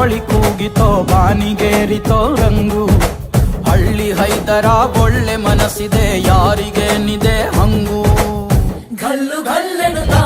ಕೋಳಿ ಕೂಗಿತೋ ಬಾನಿಗೇರಿತೋ ರಂಗು. ಹಳ್ಳಿ ಹೈದರ ಒಳ್ಳೆ ಮನಸ್ಸಿದೆ ಯಾರಿಗೇನಿದೆ ಹಂಗು. ಗಲ್ಲು ಗಲ್ಲೆನುತ್ತಾ